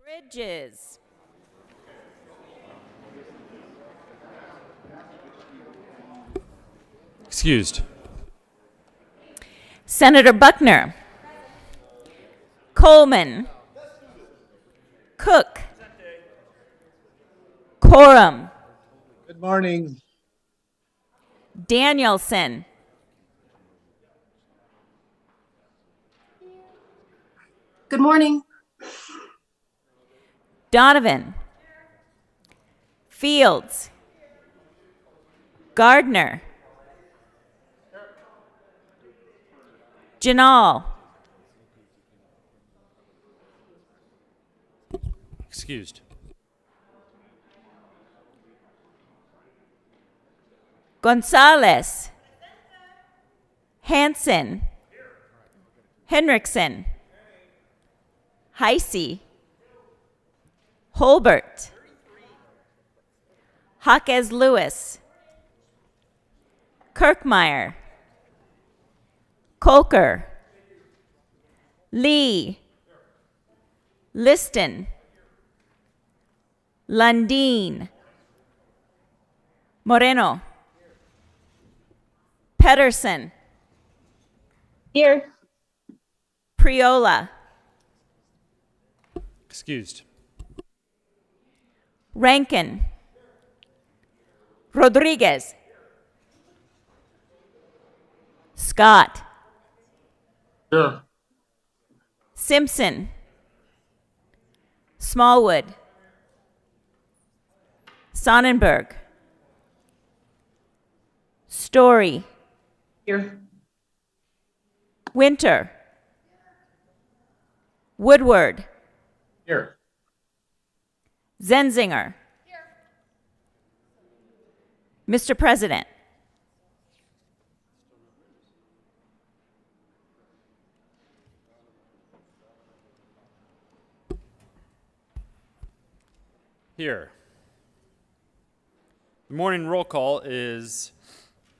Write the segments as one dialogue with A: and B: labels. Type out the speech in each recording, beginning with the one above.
A: Bridges.
B: Excused.
A: Senator Buckner. Coleman. Cook. Quorum.
C: Good morning.
A: Danielson.
D: Good morning.
A: Donovan. Fields. Gardner. Janal.
B: Excused.
A: Gonzalez. Hanson. Henriksen. Heisey. Holbert. Jaquez Lewis. Kirkmeyer. Colker. Lee. Liston. Lundeen. Moreno. Pedersen.
D: Here.
A: Priola.
B: Excused.
A: Rankin. Rodriguez. Scott.
C: Here.
A: Simpson. Smallwood. Sonnenberg. Story.
D: Here.
A: Winter. Woodward.
C: Here.
A: Zenzinger. Mr. President.
B: Here. The morning roll call is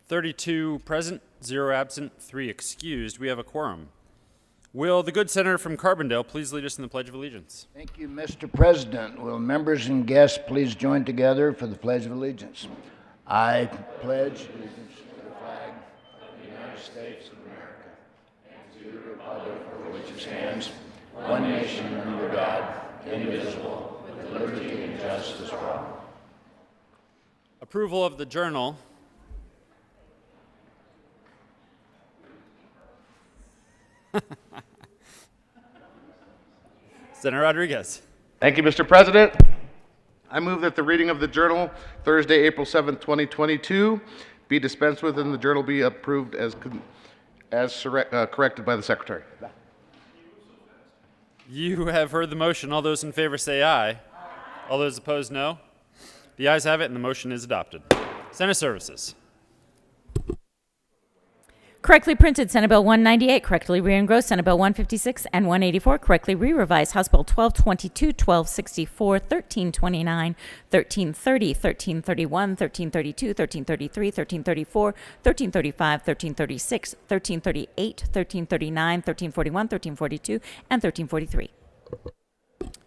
B: 32 present, 0 absent, 3 excused. We have a quorum. Will the good senator from Carbondale please lead us in the Pledge of Allegiance?
E: Thank you, Mr. President. Will members and guests please join together for the Pledge of Allegiance? I pledge allegiance to the flag of the United States of America and to the republic for which it stands, one nation under God, indivisible, with liberty and justice for all.
B: Approval of the journal. Senator Rodriguez.
F: Thank you, Mr. President. I move that the reading of the journal Thursday, April 7th, 2022 be dispensed with and the journal be approved as corrected by the Secretary.
B: You have heard the motion. All those in favor say aye. All those opposed, no. The ayes have it, and the motion is adopted. Senate Services.
A: Correctly printed Senate Bill 198, correctly re-engrossed Senate Bill 156 and 184, correctly re-revised House Bill 1222, 1264, 1329, 1330, 1331, 1332, 1333, 1334, 1335, 1336, 1338, 1339, 1341, 1342, and 1343.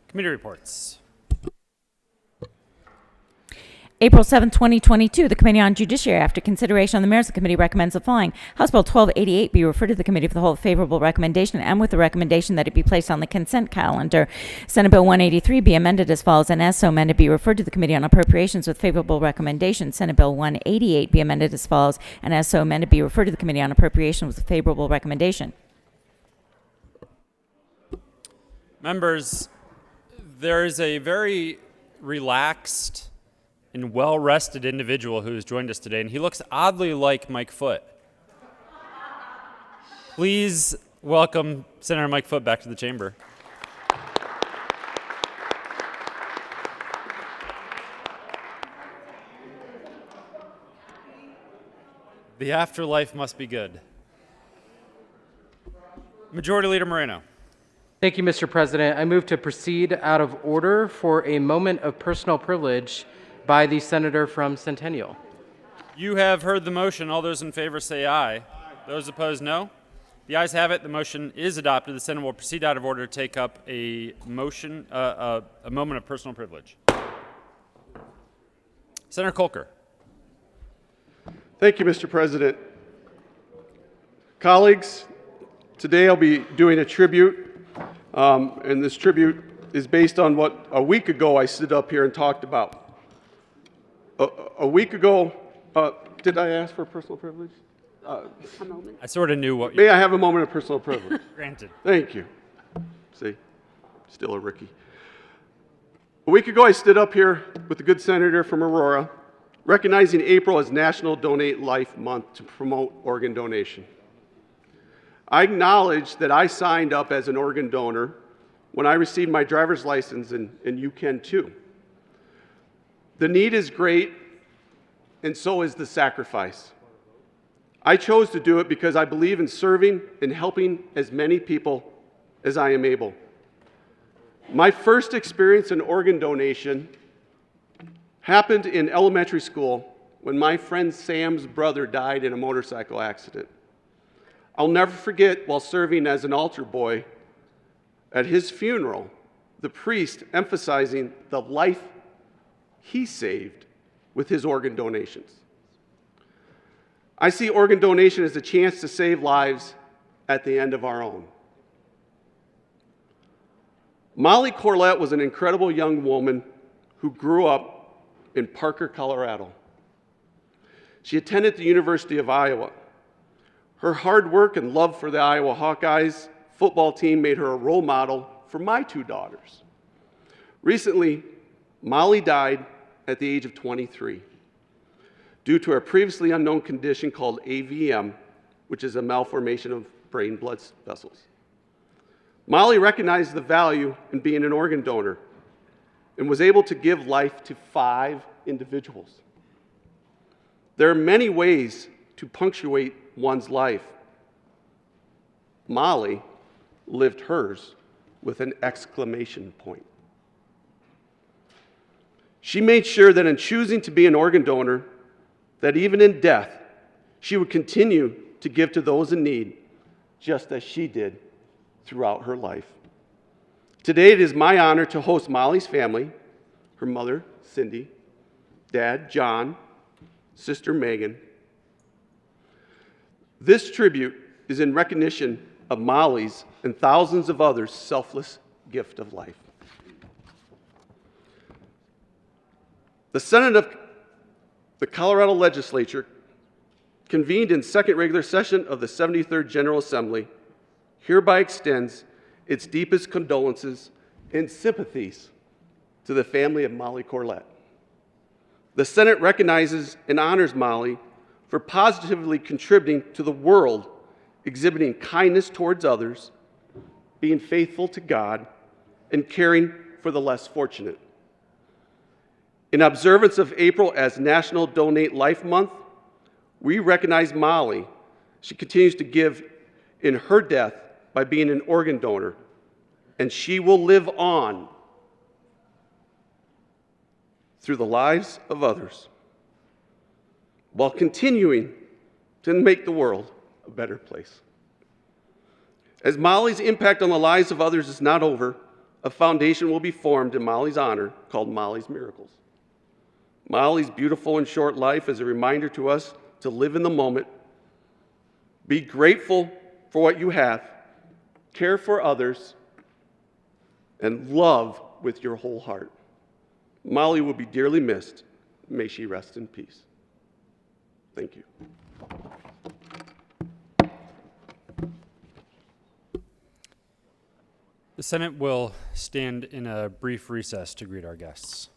B: Committee reports.
A: April 7, 2022, the Committee on Judiciary, after consideration on the merits, the committee recommends the following. House Bill 1288 be referred to the Committee for the whole with favorable recommendation, and with the recommendation that it be placed on the consent calendar. Senate Bill 183 be amended as follows, and as so amended be referred to the Committee on Appropriations with favorable recommendation. Senate Bill 188 be amended as follows, and as so amended be referred to the Committee on Appropriations with favorable recommendation.
B: Members, there is a very relaxed and well-rested individual who has joined us today, and he looks oddly like Mike Foote. Please welcome Senator Mike Foote back to the chamber. The afterlife must be good. Majority Leader Moreno.
G: Thank you, Mr. President. I move to proceed out of order for a moment of personal privilege by the senator from Centennial.
B: You have heard the motion. All those in favor say aye. Those opposed, no. The ayes have it. The motion is adopted. The Senate will proceed out of order to take up a moment of personal privilege. Senator Kolker.
H: Thank you, Mr. President. Colleagues, today I'll be doing a tribute, and this tribute is based on what a week ago I stood up here and talked about. A week ago, did I ask for personal privilege?
B: I sort of knew what you
H: May I have a moment of personal privilege?
B: granted.
H: Thank you. See, still a rookie. A week ago, I stood up here with a good senator from Aurora, recognizing April as National Donate Life Month to promote organ donation. I acknowledge that I signed up as an organ donor when I received my driver's license, and you can too. The need is great, and so is the sacrifice. I chose to do it because I believe in serving and helping as many people as I am able. My first experience in organ donation happened in elementary school when my friend Sam's brother died in a motorcycle accident. I'll never forget, while serving as an altar boy at his funeral, the priest emphasizing the life he saved with his organ donations. I see organ donation as a chance to save lives at the end of our own. Molly Corlett was an incredible young woman who grew up in Parker, Colorado. She attended the University of Iowa. Her hard work and love for the Iowa Hawkeyes football team made her a role model for my two daughters. Recently, Molly died at the age of 23 due to a previously unknown condition called AVM, which is a malformation of brain blood vessels. Molly recognized the value in being an organ donor and was able to give life to 5 individuals. There are many ways to punctuate one's life. Molly lived hers with an exclamation point. She made sure that in choosing to be an organ donor, that even in death, she would continue to give to those in need, just as she did throughout her life. Today, it is my honor to host Molly's family, her mother, Cindy, dad, John, sister, Megan. This tribute is in recognition of Molly's and thousands of others' selfless gift of life. The Senate of the Colorado Legislature, convened in second regular session of the 73rd General Assembly, hereby extends its deepest condolences and sympathies to the family of Molly Corlett. The Senate recognizes and honors Molly for positively contributing to the world, exhibiting kindness towards others, being faithful to God, and caring for the less fortunate. In observance of April as National Donate Life Month, we recognize Molly. She continues to give in her death by being an organ donor, and she will live on through the lives of others while continuing to make the world a better place. As Molly's impact on the lives of others is not over, a foundation will be formed in Molly's honor called Molly's Miracles. Molly's beautiful and short life is a reminder to us to live in the moment, be grateful for what you have, care for others, and love with your whole heart. Molly will be dearly missed. May she rest in peace. Thank you.
B: The Senate will stand in a brief recess to greet our guests.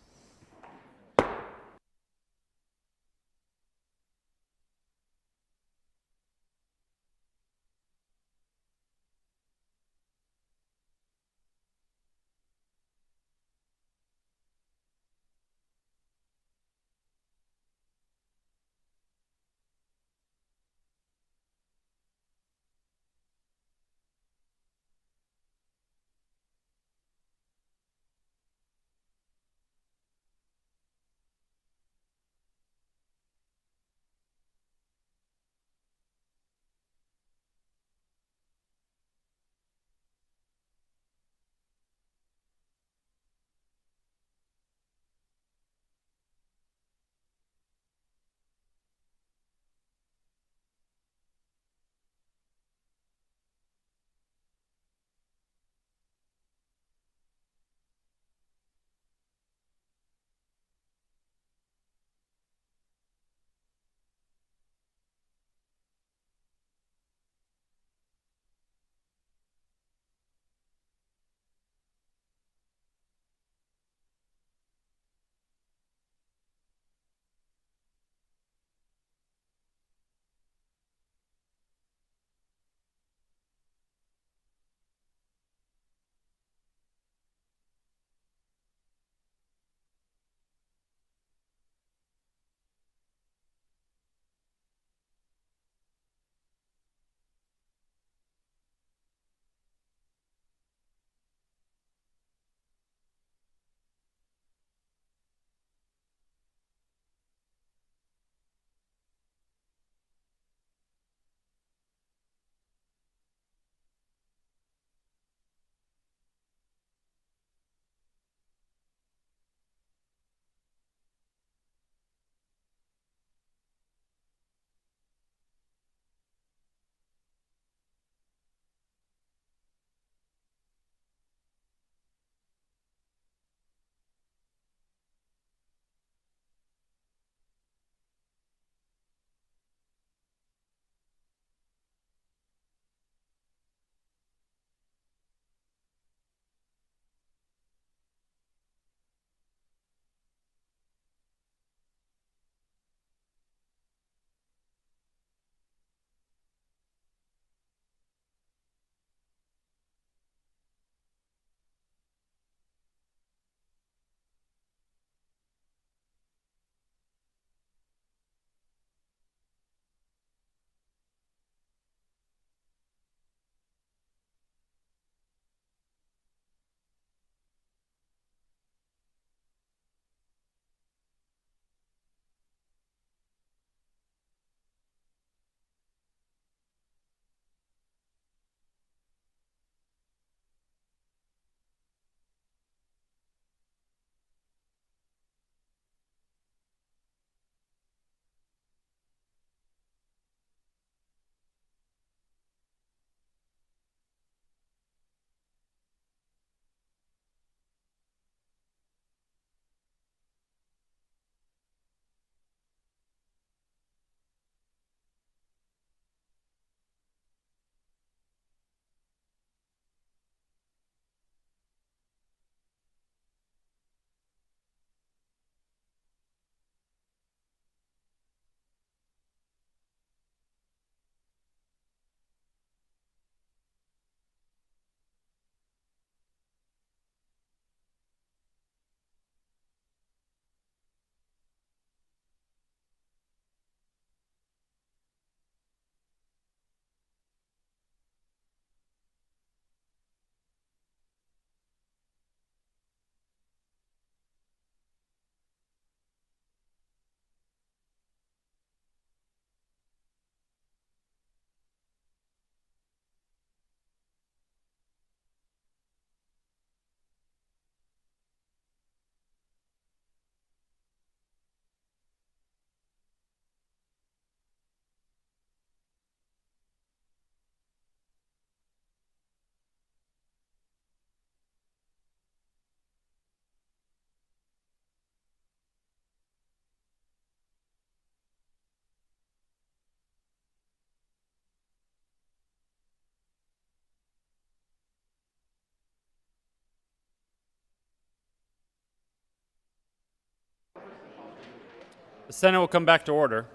B: The Senate will come back to order.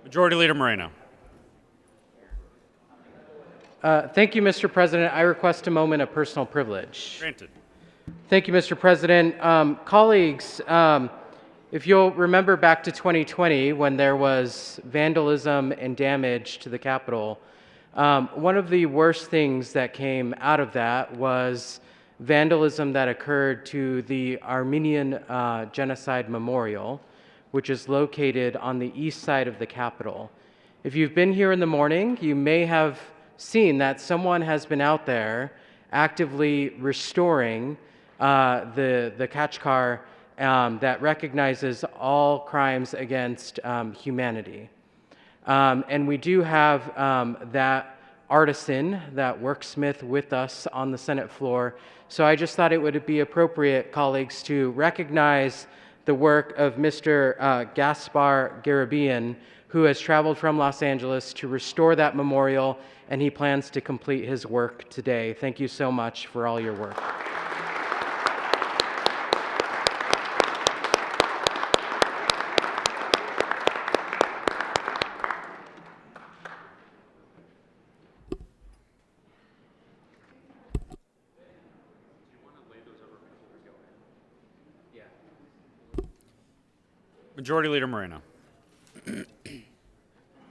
B: Majority Leader Moreno.
G: Thank you, Mr. President. I request a moment of personal privilege.
B: Granted.
G: Thank you, Mr. President. Colleagues, if you'll remember back to 2020 when there was vandalism and damage to the Capitol, one of the worst things that came out of that was vandalism that occurred to the Armenian Genocide Memorial, which is located on the east side of the Capitol. If you've been here in the morning, you may have seen that someone has been out there actively restoring the Khachkar that recognizes all crimes against humanity. And we do have that artisan, that worksmith with us on the Senate floor. So I just thought it would be appropriate, colleagues, to recognize the work of Mr. Gaspar Garabian, who has traveled from Los Angeles to restore that memorial, and he plans to complete his work today. Thank you so much for all your work.
B: Majority Leader Moreno.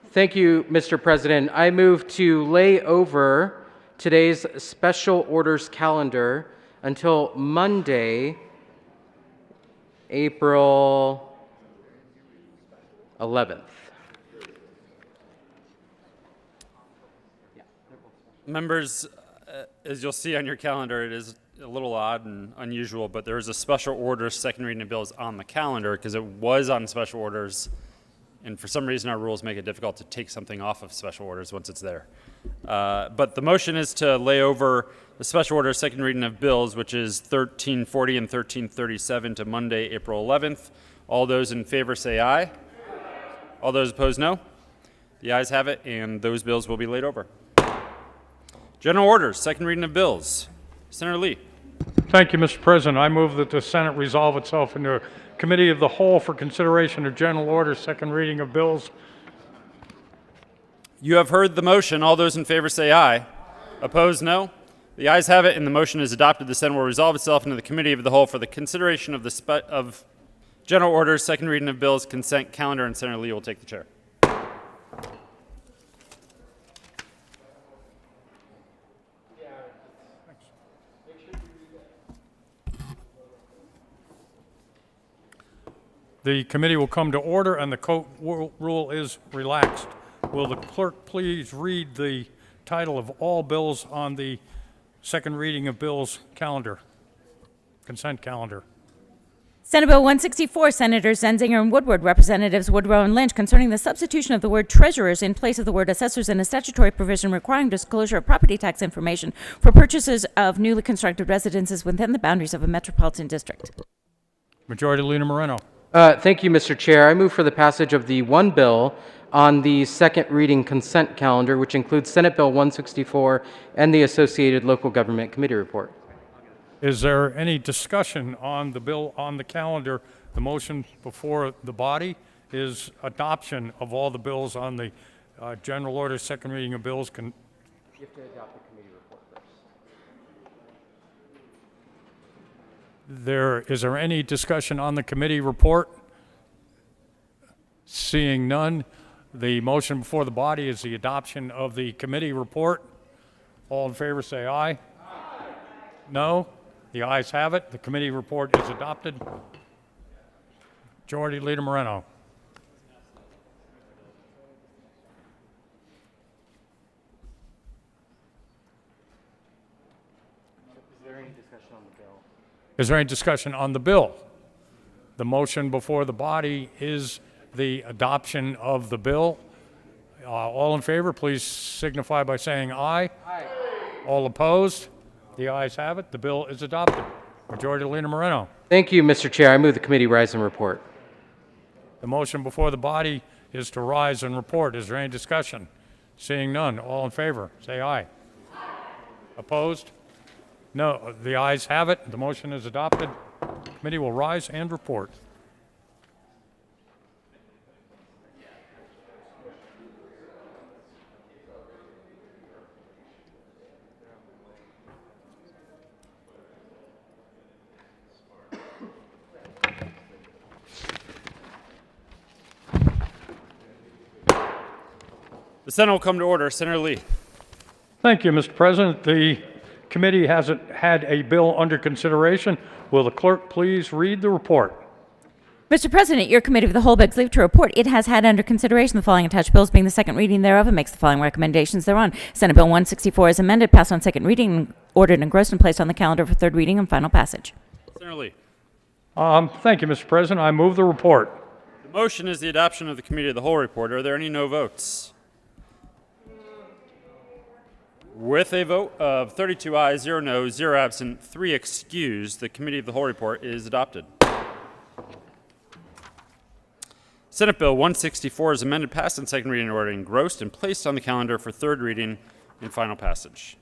G: Thank you, Mr. President. I move to lay over today's special orders calendar until Monday, April 11th.
B: Members, as you'll see on your calendar, it is a little odd and unusual, but there is a special orders second reading of bills on the calendar because it was on special orders, and for some reason our rules make it difficult to take something off of special orders once it's there. But the motion is to lay over the special orders second reading of bills, which is 1340 and 1337, to Monday, April 11th. All those in favor say aye. All those opposed, no. The ayes have it, and those bills will be laid over. General orders, second reading of bills. Senator Lee.
I: Thank you, Mr. President. I move that the Senate resolve itself into a committee of the whole for consideration of general orders, second reading of bills.
B: You have heard the motion. All those in favor say aye. Opposed, no. The ayes have it, and the motion is adopted. The Senate will resolve itself into the committee of the whole for the consideration of of general orders, second reading of bills, consent calendar, and Senator Lee will take the chair.
I: The committee will come to order and the court rule is relaxed. Will the clerk please read the title of all bills on the second reading of bills calendar, consent calendar?
A: Senate Bill 164, Senators Zenzinger and Woodward, Representatives Woodrow and Lynch, concerning the substitution of the word treasurers in place of the word assessors in a statutory provision requiring disclosure of property tax information for purchases of newly constructed residences within the boundaries of a metropolitan district.
I: Majority Leader Moreno.
G: Thank you, Mr. Chair. I move for the passage of the one bill on the second reading consent calendar, which includes Senate Bill 164 and the associated local government committee report.
I: Is there any discussion on the bill on the calendar? The motion before the body is adoption of all the bills on the general order, second reading of bills.
G: You have to adopt the committee report first.
I: Is there any discussion on the committee report? Seeing none, the motion before the body is the adoption of the committee report. All in favor say aye. Aye. No? The ayes have it. The committee report is adopted. Majority Leader Moreno.
G: Is there any discussion on the bill?
I: Is there any discussion on the bill? The motion before the body is the adoption of the bill. All in favor, please signify by saying aye. Aye. All opposed? The ayes have it. The bill is adopted. Majority Leader Moreno.
G: Thank you, Mr. Chair. I move the committee rise and report.
I: The motion before the body is to rise and report. Is there any discussion? Seeing none, all in favor, say aye. Aye. Opposed? No. The ayes have it. The motion is adopted. Committee will rise and report.
B: The Senate will come to order. Senator Lee.
I: Thank you, Mr. President. The committee hasn't had a bill under consideration. Will the clerk please read the report?
A: Mr. President, your committee of the whole begs leave to report it has had under consideration the following attached bills, being the second reading thereof, and makes the following recommendations thereon. Senate Bill 164 is amended, passed on second reading, ordered, engrossed, and placed on the calendar for third reading and final passage.
B: Senator Lee.
I: Thank you, Mr. President. I move the report.
B: The motion is the adoption of the Committee of the Whole report. Are there any no votes? With a vote of 32 ayes, 0 noes, 0 absent, 3 excused, the Committee of the Whole report is adopted. Senate Bill 164 is amended, passed on second reading, ordered, engrossed, and placed on the calendar for third reading and final passage.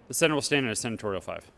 B: The Senate will stand in a senatorial 5.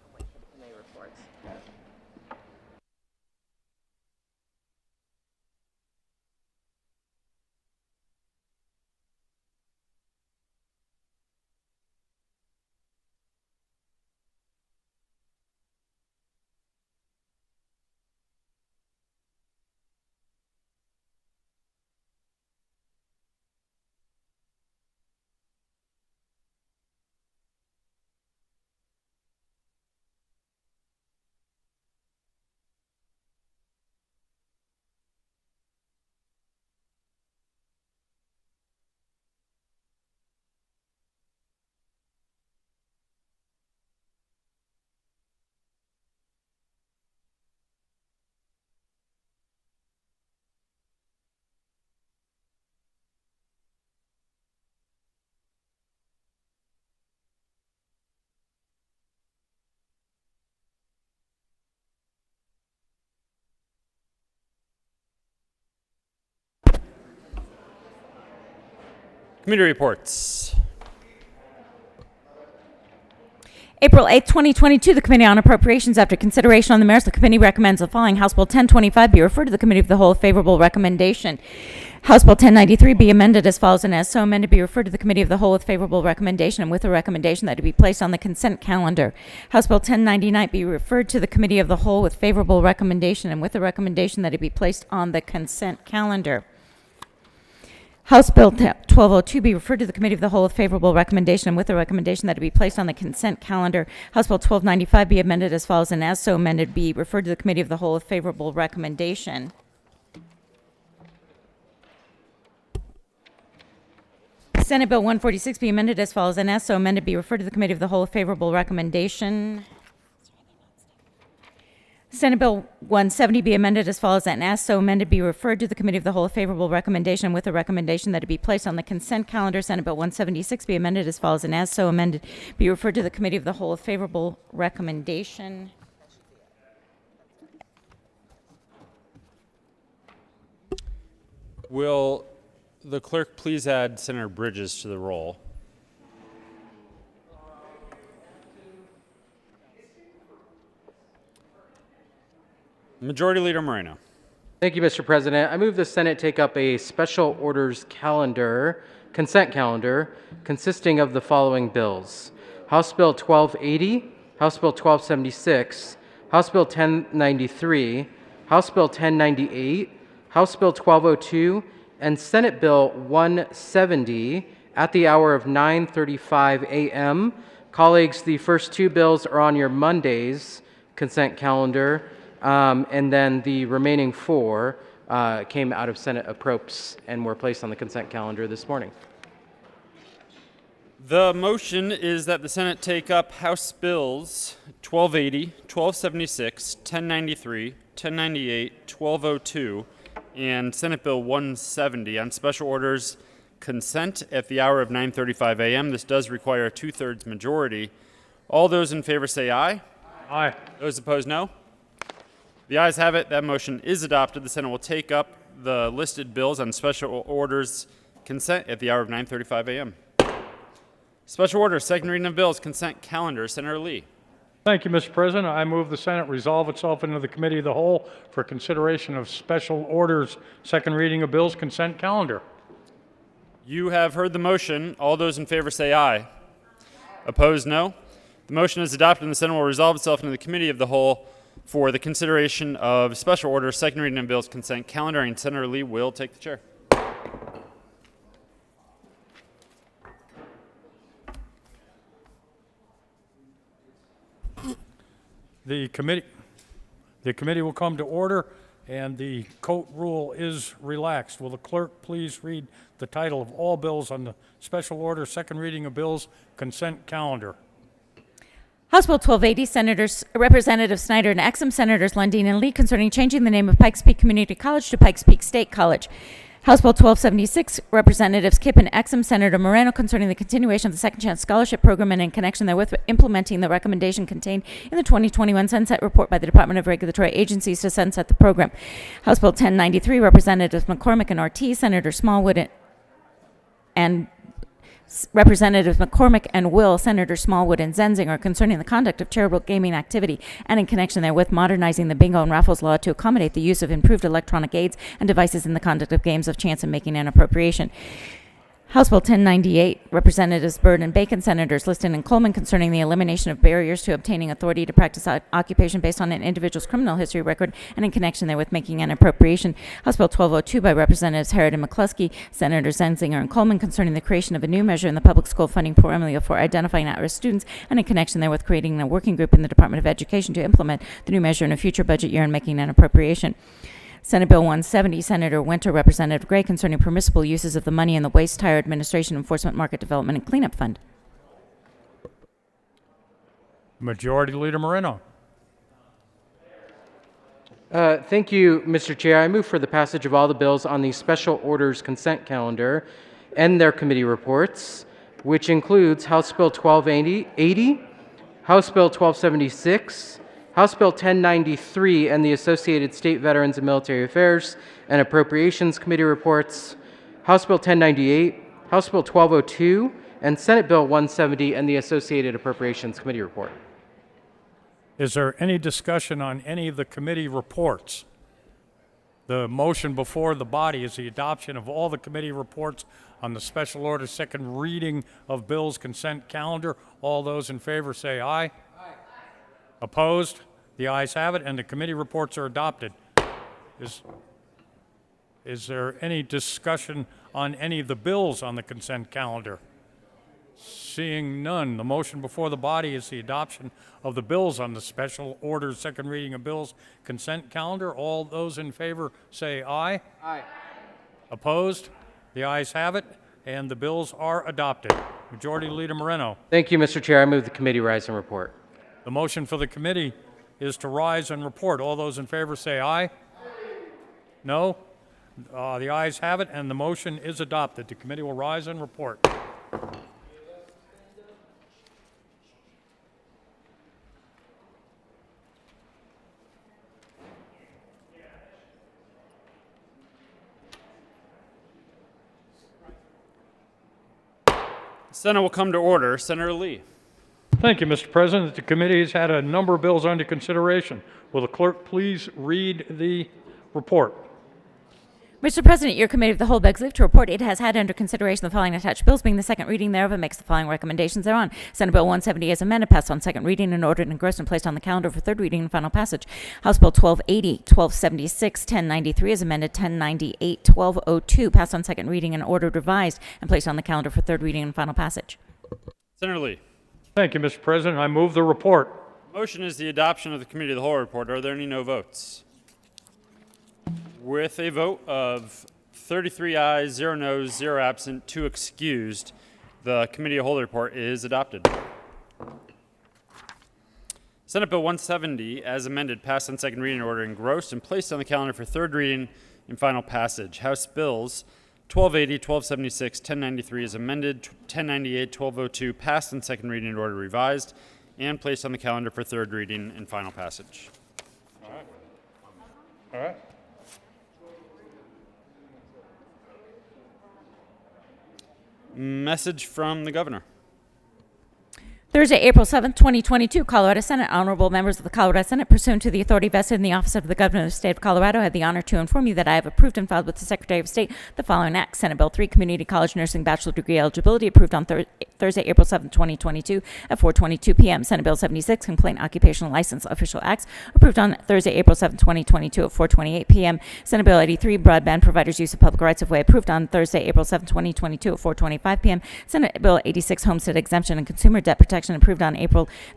B: Committee reports.
A: April 8, 2022, the Committee on Appropriations, after consideration on the merits, the committee recommends the following. House Bill 1025 be referred to the Committee of the Whole, favorable recommendation. House Bill 1093 be amended as follows, and as so amended be referred to the Committee of the Whole with favorable recommendation and with a recommendation that it be placed on the consent calendar. House Bill 1099 be referred to the Committee of the Whole with favorable recommendation and with a recommendation that it be placed on the consent calendar. House Bill 1202 be referred to the Committee of the Whole with favorable recommendation and with a recommendation that it be placed on the consent calendar. House Bill 1295 be amended as follows, and as so amended be referred to the Committee of the Whole with favorable recommendation. Senate Bill 146 be amended as follows, and as so amended be referred to the Committee of the Whole with favorable recommendation. Senate Bill 170 be amended as follows, and as so amended be referred to the Committee of the Whole with favorable recommendation with a recommendation that it be placed on the consent calendar. Senate Bill 176 be amended as follows, and as so amended be referred to the Committee of the Whole with favorable recommendation.
B: Will the clerk please add Senator Bridges to the roll? Majority Leader Moreno.
G: Thank you, Mr. President. I move the Senate take up a special orders calendar, consent calendar, consisting of the following bills. House Bill 1280, House Bill 1276, House Bill 1093, House Bill 1098, House Bill 1202, and Senate Bill 170 at the hour of 9:35 a.m. Colleagues, the first two bills are on your Monday's consent calendar. And then the remaining four came out of Senate appropes and were placed on the consent calendar this morning.
B: The motion is that the Senate take up House Bills 1280, 1276, 1093, 1098, 1202, and Senate Bill 170 on special orders consent at the hour of 9:35 a.m. This does require a 2/3 majority. All those in favor say aye.
I: Aye.
B: Those opposed, no. The ayes have it. That motion is adopted. The Senate will take up the listed bills on special orders consent at the hour of 9:35 a.m. Special order, second reading of bills, consent calendar. Senator Lee.
I: Thank you, Mr. President. I move the Senate resolve itself into the Committee of the Whole for consideration of special orders, second reading of bills, consent calendar.
B: You have heard the motion. All those in favor say aye. Opposed, no. The motion is adopted and the Senate will resolve itself into the Committee of the Whole for the consideration of special orders, second reading, and bills consent calendar, and Senator Lee will take the chair.
I: The committee will come to order, and the court rule is relaxed. Will the clerk please read the title of all bills on the special order, second reading of bills, consent calendar?
A: House Bill 1280, Senators Representatives Snyder and Exum, Senators Lundin and Lee, concerning changing the name of Pikes Peak Community College to Pikes Peak State College. House Bill 1276, Representatives Kipp and Exum, Senator Moreno, concerning the continuation of the Second Chance Scholarship Program and in connection therewith implementing the recommendation contained in the 2021 Sunset Report by the Department of Regulatory Agencies to sunset the program. House Bill 1093, Representatives McCormick and Ortiz, Senator Smallwood and Representatives McCormick and Will, Senator Smallwood and Zenzinger, concerning the conduct of charitable gaming activity and in connection therewith modernizing the bingo and raffles law to accommodate the use of improved electronic aids and devices in the conduct of games of chance and making an appropriation. House Bill 1098, Representatives Byrd and Bacon, Senators Liston and Coleman, concerning the elimination of barriers to obtaining authority to practice occupation based on an individual's criminal history record and in connection therewith making an appropriation. House Bill 1202 by Representatives Harrod and McCluskey, Senators Zenzinger and Coleman, concerning the creation of a new measure in the public school funding formula for identifying at-risk students and in connection therewith creating a working group in the Department of Education to implement the new measure in a future budget year and making an appropriation. Senate Bill 170, Senator Winter, Representative Gray, concerning permissible uses of the money in the Waste Tire Administration Enforcement Market Development and Cleanup Fund.
I: Majority Leader Moreno.
G: Thank you, Mr. Chair. I move for the passage of all the bills on the special orders consent calendar and their committee reports, which includes House Bill 1280, House Bill 1276, House Bill 1093 and the associated State Veterans and Military Affairs and Appropriations Committee reports, House Bill 1098, House Bill 1202, and Senate Bill 170 and the associated Appropriations Committee report.
I: Is there any discussion on any of the committee reports? The motion before the body is the adoption of all the committee reports on the special order second reading of bills consent calendar. All those in favor say aye. Aye. Opposed? The ayes have it, and the committee reports are adopted. Is there any discussion on any of the bills on the consent calendar? Seeing none, the motion before the body is the adoption of the bills on the special order second reading of bills consent calendar. All those in favor say aye.
G: Aye.
I: Opposed? The ayes have it, and the bills are adopted. Majority Leader Moreno.
G: Thank you, Mr. Chair. I move the committee rise and report.
I: The motion for the committee is to rise and report. All those in favor say aye. Aye. No? The ayes have it, and the motion is adopted. The committee will rise and report.
B: The Senate will come to order. Senator Lee.
I: Thank you, Mr. President. The committee has had a number of bills under consideration. Will the clerk please read the report?
A: Mr. President, your committee of the whole begs leave to report it has had under consideration the following attached bills, being the second reading thereof, and makes the following recommendations thereon. Senate Bill 170 as amended, passed on second reading and ordered engrossed and placed on the calendar for third reading and final passage. House Bill 1280, 1276, 1093 as amended, 1098, 1202, passed on second reading and ordered revised and placed on the calendar for third reading and final passage.
B: Senator Lee.
I: Thank you, Mr. President. I move the report.
B: Motion is the adoption of the Committee of the Whole report. Are there any no votes? With a vote of 33 ayes, 0 noes, 0 absent, 2 excused, the Committee of the Whole report is adopted. Senate Bill 170, as amended, passed on second reading and ordered engrossed and placed on the calendar for third reading and final passage. House Bills 1280, 1276, 1093 is amended, 1098, 1202 passed on second reading and ordered revised and placed on the calendar for third reading and final passage.
I: All right.
B: Message from the governor.
A: Thursday, April 7th, 2022, Colorado Senate. Honorable members of the Colorado Senate, pursuant to the authority vested in the office of the Governor of the State of Colorado, I have the honor to inform you that I have approved and filed with the Secretary of State the following acts. Senate Bill 3, Community College Nursing Bachelor Degree Eligibility, approved on Thursday, April 7th, 2022 at 4:22 p.m. Senate Bill 76, Complaint Occupational License Official Acts, approved on Thursday, April 7th, 2022 at 4:28 p.m. Senate Bill 83, Broadband Providers Use of Public Rights of Way, approved on Thursday, April 7th, 2022 at 4:25 p.m. Senate Bill 86, Homestead Exemption and Consumer Debt Protection, approved on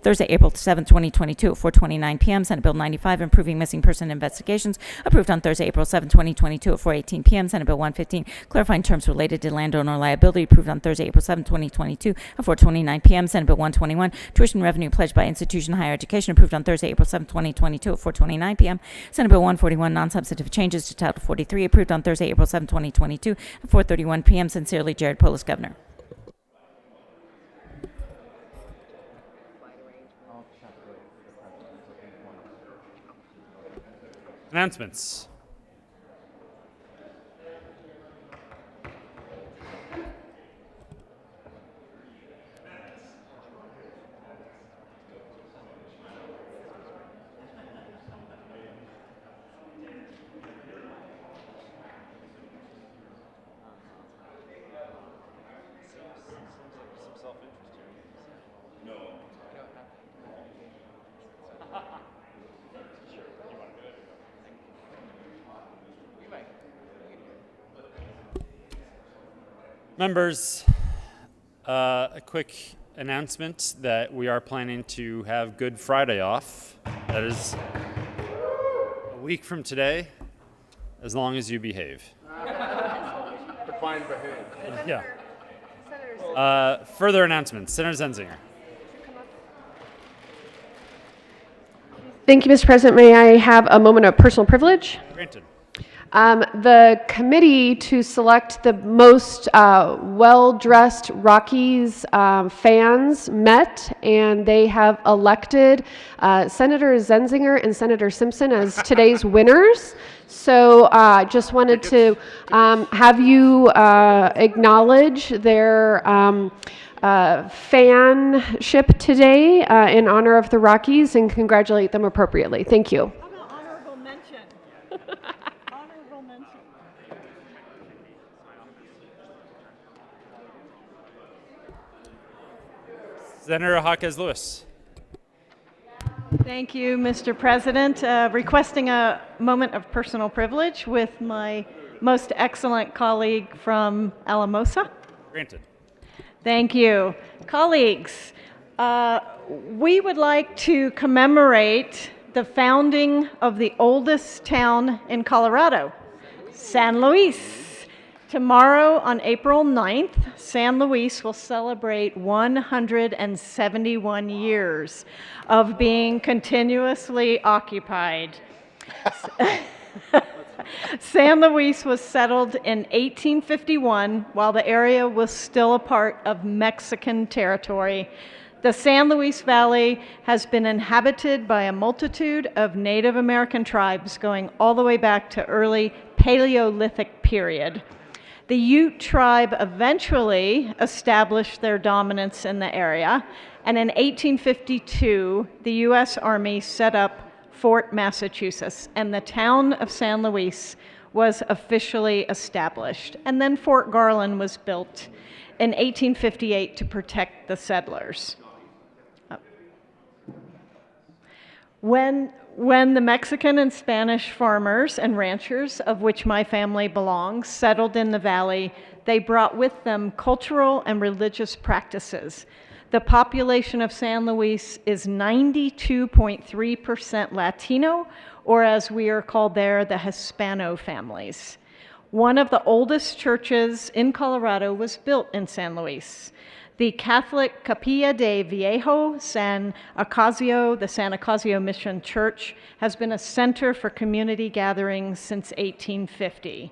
A: Thursday, April 7th, 2022 at 4:29 p.m. Senate Bill 95, Improving Missing Person Investigations, approved on Thursday, April 7th, 2022 at 4:18 p.m. Senate Bill 115, Clarifying Terms Related to Landowner Liability, approved on Thursday, April 7th, 2022 at 4:29 p.m. Senate Bill 121, Tuition Revenue Pledged by Institution Higher Education, approved on Thursday, April 7th, 2022 at 4:29 p.m. Senate Bill 141, Non-Substantive Changes to Title 43, approved on Thursday, April 7th, 2022 at 4:31 p.m. Sincerely, Jared Polis, Governor.
B: Announcements. Members, a quick announcement that we are planning to have Good Friday off. That is a week from today, as long as you behave.
F: Define behave.
B: Yeah. Further announcements. Senator Zenzinger.
J: Thank you, Mr. President. May I have a moment of personal privilege?
B: Granted.
J: The committee to select the most well-dressed Rockies fans met, and they have elected Senator Zenzinger and Senator Simpson as today's winners. So I just wanted to have you acknowledge their fanship today in honor of the Rockies and congratulate them appropriately. Thank you.
D: Honorable mention. Honorable mention.
B: Senator Jaquez Lewis.
D: Thank you, Mr. President. Requesting a moment of personal privilege with my most excellent colleague from Alamosa.
B: Granted.
D: Thank you. Colleagues, we would like to commemorate the founding of the oldest town in Colorado, San Luis. Tomorrow, on April 9th, San Luis will celebrate 171 years of being continuously occupied. San Luis was settled in 1851 while the area was still a part of Mexican territory. The San Luis Valley has been inhabited by a multitude of Native American tribes going all the way back to early Paleolithic period. The Ute tribe eventually established their dominance in the area, and in 1852, the U.S. Army set up Fort Massachusetts, and the town of San Luis was officially established. And then Fort Garland was built in 1858 to protect the settlers. When the Mexican and Spanish farmers and ranchers, of which my family belongs, settled in the valley, they brought with them cultural and religious practices. The population of San Luis is 92.3% Latino, or as we are called there, the Hispano families. One of the oldest churches in Colorado was built in San Luis. The Catholic Capilla de Viejo San Ocasio, the San Ocasio Mission Church, has been a center for community gatherings since 1850.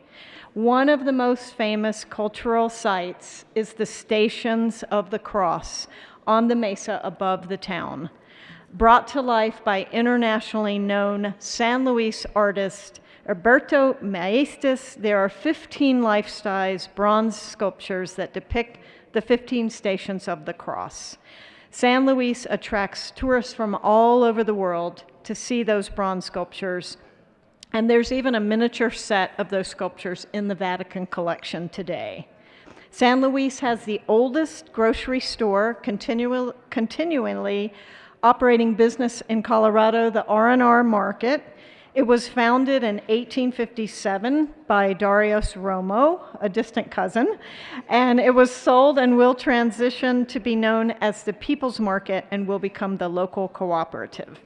D: One of the most famous cultural sites is the Stations of the Cross on the mesa above the town. Brought to life by internationally known San Luis artist Alberto Maestas, there are 15 life-size bronze sculptures that depict the 15 stations of the cross. San Luis attracts tourists from all over the world to see those bronze sculptures. And there's even a miniature set of those sculptures in the Vatican collection today. San Luis has the oldest grocery store continually operating business in Colorado, the R&R Market. It was founded in 1857 by Darius Romo, a distant cousin, and it was sold and will transition to be known as the People's Market and will become the local cooperative.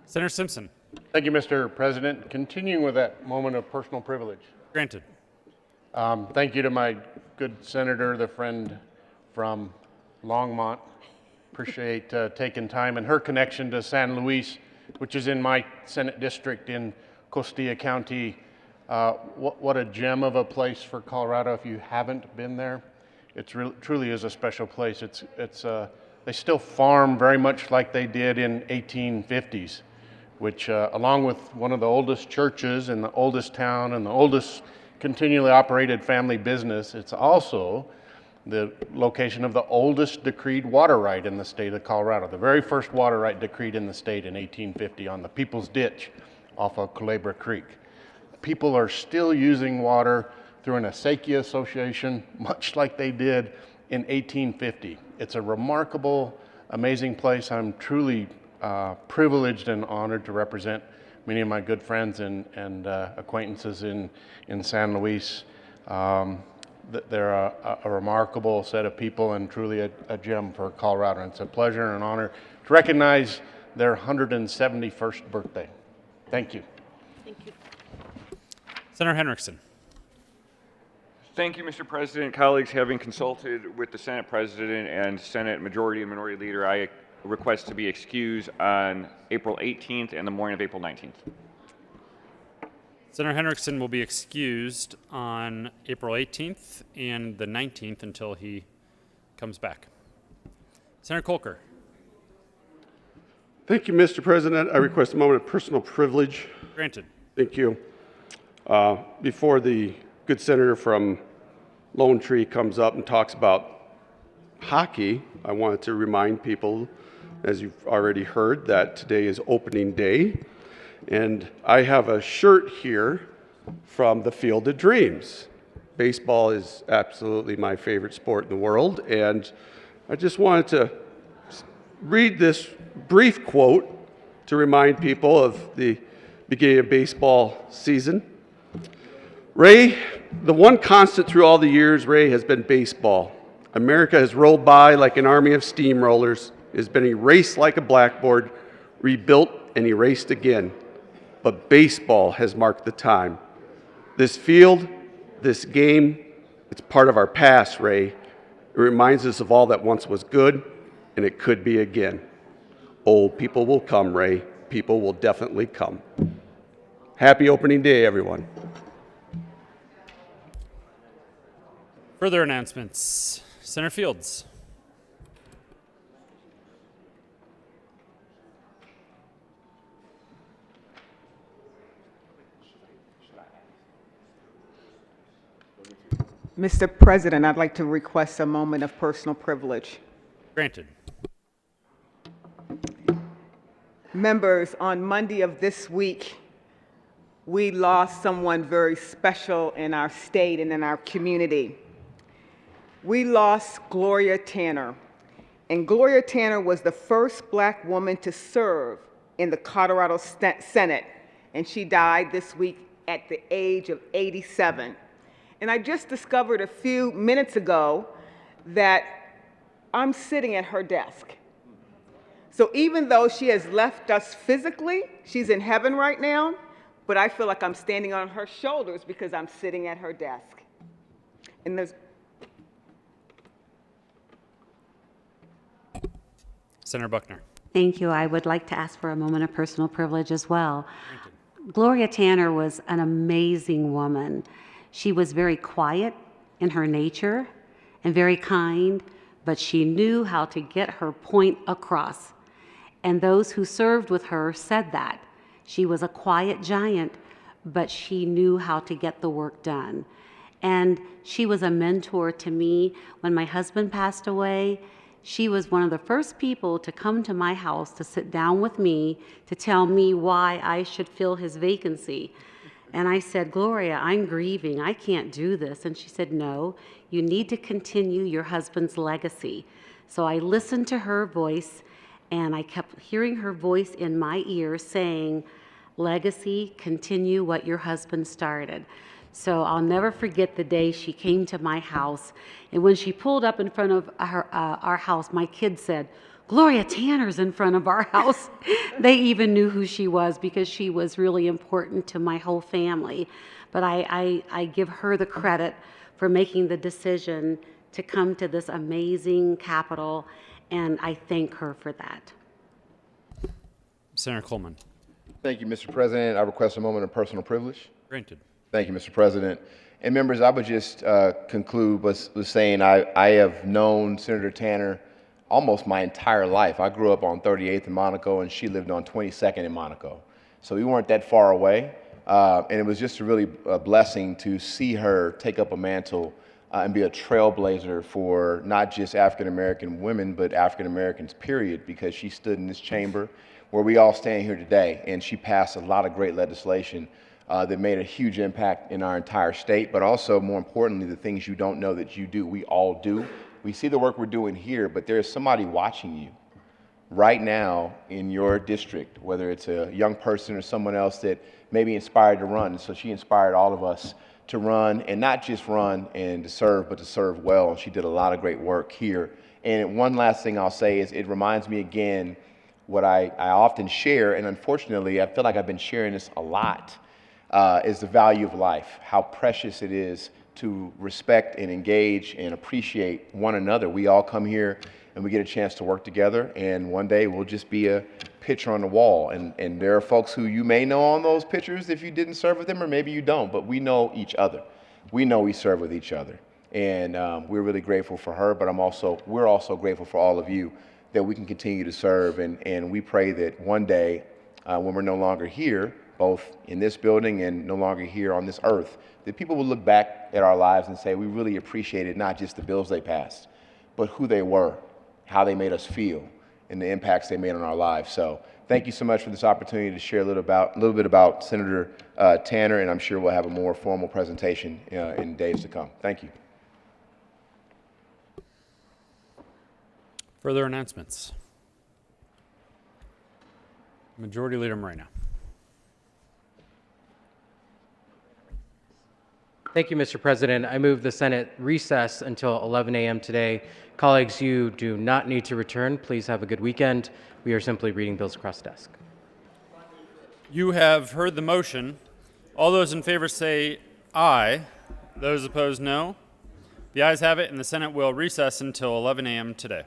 B: Senator Simpson.
F: Thank you, Mr. President. Continuing with that moment of personal privilege.
B: Granted.
F: Thank you to my good senator, the friend from Longmont. Appreciate taking time and her connection to San Luis, which is in my Senate district in Costilla County. What a gem of a place for Colorado if you haven't been there. It truly is a special place. They still farm very much like they did in 1850s, which along with one of the oldest churches in the oldest town and the oldest continually operated family business, it's also the location of the oldest decreed water right in the state of Colorado. The very first water right decreed in the state in 1850 on the People's Ditch off of Culebra Creek. People are still using water through an acequia association, much like they did in 1850. It's a remarkable, amazing place. I'm truly privileged and honored to represent many of my good friends and acquaintances in San Luis. They're a remarkable set of people and truly a gem for Colorado. And it's a pleasure and an honor to recognize their 171st birthday. Thank you.
K: Thank you.
B: Senator Henriksen.
K: Thank you, Mr. President. Colleagues, having consulted with the Senate President and Senate Majority and Minority Leader, I request to be excused on April 18th and the morning of April 19th.
B: Senator Henriksen will be excused on April 18th and the 19th until he comes back. Senator Kolker.
H: Thank you, Mr. President. I request a moment of personal privilege.
B: Granted.
H: Thank you. Before the good senator from Lone Tree comes up and talks about hockey, I wanted to remind people, as you've already heard, that today is opening day. And I have a shirt here from the Field of Dreams. Baseball is absolutely my favorite sport in the world, and I just wanted to read this brief quote to remind people of the beginning of baseball season. Ray, the one constant through all the years, Ray, has been baseball. America has rolled by like an army of steamrollers. It has been erased like a blackboard, rebuilt and erased again. But baseball has marked the time. This field, this game, it's part of our past, Ray. It reminds us of all that once was good, and it could be again. Old people will come, Ray. People will definitely come. Happy opening day, everyone.
B: Further announcements. Senator Fields.
L: Mr. President, I'd like to request a moment of personal privilege.
B: Granted.
L: Members, on Monday of this week, we lost someone very special in our state and in our community. We lost Gloria Tanner. And Gloria Tanner was the first Black woman to serve in the Colorado Senate. And she died this week at the age of 87. And I just discovered a few minutes ago that I'm sitting at her desk. So even though she has left us physically, she's in heaven right now, but I feel like I'm standing on her shoulders because I'm sitting at her desk. And there's
B: Senator Buckner.
M: Thank you. I would like to ask for a moment of personal privilege as well. Gloria Tanner was an amazing woman. She was very quiet in her nature and very kind, but she knew how to get her point across. And those who served with her said that. She was a quiet giant, but she knew how to get the work done. And she was a mentor to me. When my husband passed away, She was one of the first people to come to my house to sit down with me to tell me why I should fill his vacancy. And I said, Gloria, I'm grieving. I can't do this. And she said, no, you need to continue your husband's legacy. So I listened to her voice, and I kept hearing her voice in my ear saying, legacy, continue what your husband started. So I'll never forget the day she came to my house. And when she pulled up in front of our house, my kids said, Gloria Tanner's in front of our house. They even knew who she was because she was really important to my whole family. But I give her the credit for making the decision to come to this amazing Capitol, and I thank her for that.
B: Senator Coleman.
N: Thank you, Mr. President. I request a moment of personal privilege.
B: Granted.
N: Thank you, Mr. President. And members, I would just conclude with saying I have known Senator Tanner almost my entire life. I grew up on 38th in Monaco, and she lived on 22nd in Monaco. So we weren't that far away. And it was just a really blessing to see her take up a mantle and be a trailblazer for not just African-American women, but African-Americans, period, because she stood in this chamber where we all stand here today, and she passed a lot of great legislation that made a huge impact in our entire state, but also, more importantly, the things you don't know that you do, we all do. We see the work we're doing here, but there's somebody watching you right now in your district, whether it's a young person or someone else that may be inspired to run. So she inspired all of us to run, and not just run and to serve, but to serve well. She did a lot of great work here. And one last thing I'll say is it reminds me again what I often share, and unfortunately I feel like I've been sharing this a lot, is the value of life, how precious it is to respect and engage and appreciate one another. We all come here and we get a chance to work together, and one day we'll just be a picture on the wall. And there are folks who you may know on those pictures if you didn't serve with them, or maybe you don't, but we know each other. We know we serve with each other. And we're really grateful for her, but we're also grateful for all of you that we can continue to serve. And we pray that one day, when we're no longer here, both in this building and no longer here on this earth, that people will look back at our lives and say, we really appreciated not just the bills they passed, but who they were, how they made us feel, and the impacts they made on our lives. So thank you so much for this opportunity to share a little bit about Senator Tanner, and I'm sure we'll have a more formal presentation in days to come. Thank you.
B: Further announcements. Majority Leader Moreno.
G: Thank you, Mr. President. I move the Senate recess until 11 a.m. today. Colleagues, you do not need to return. Please have a good weekend. We are simply reading bills across the desk.
B: You have heard the motion. All those in favor say aye. Those opposed, no. The ayes have it, and the Senate will recess until 11 a.m. today.